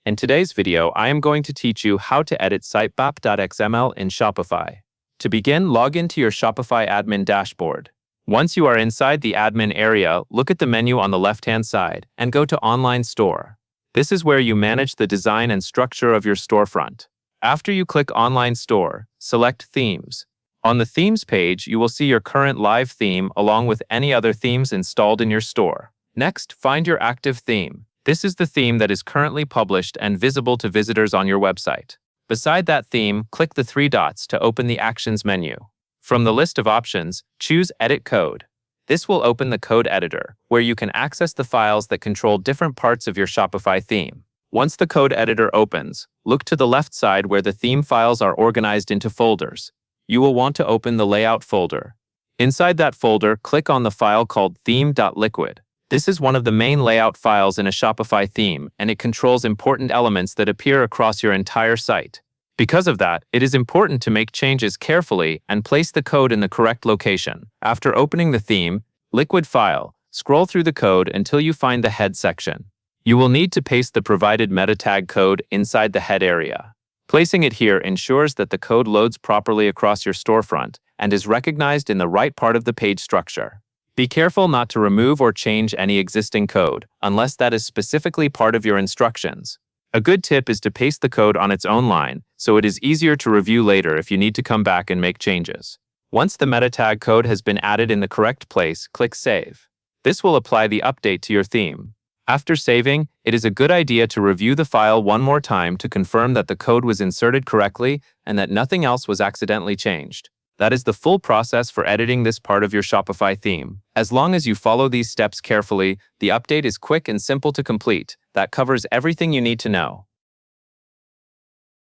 In today's video, I am going to teach you how to edit Sitemap.xml in Shopify. To begin, log into your Shopify admin dashboard. Once you are inside the admin area, look at the menu on the left-hand side and go to Online Store. This is where you manage the design and structure of your storefront. After you click Online Store, select Themes. On the Themes page, you will see your current live theme along with any other themes installed in your store. Next, find your active theme. This is the theme that is currently published and visible to visitors on your website. Beside that theme, click the three dots to open the Actions menu. From the list of options, choose Edit Code. This will open the code editor, where you can access the files that control different parts of your Shopify theme. Once the code editor opens, look to the left side where the theme files are organized into folders. You will want to open the Layout folder. Inside that folder, click on the file called theme.liquid. This is one of the main layout files in a Shopify theme, and it controls important elements that appear across your entire site. Because of that, it is important to make changes carefully and place the code in the correct location. After opening the theme, liquid file, scroll through the code until you find the head section. You will need to paste the provided meta tag code inside the head area. Placing it here ensures that the code loads properly across your storefront and is recognized in the right part of the page structure. Be careful not to remove or change any existing code, unless that is specifically part of your instructions. A good tip is to paste the code on its own line, so it is easier to review later if you need to come back and make changes. Once the meta tag code has been added in the correct place, click Save. This will apply the update to your theme. After saving, it is a good idea to review the file one more time to confirm that the code was inserted correctly and that nothing else was accidentally changed. That is the full process for editing this part of your Shopify theme. As long as you follow these steps carefully, the update is quick and simple to complete. That covers everything you need to know.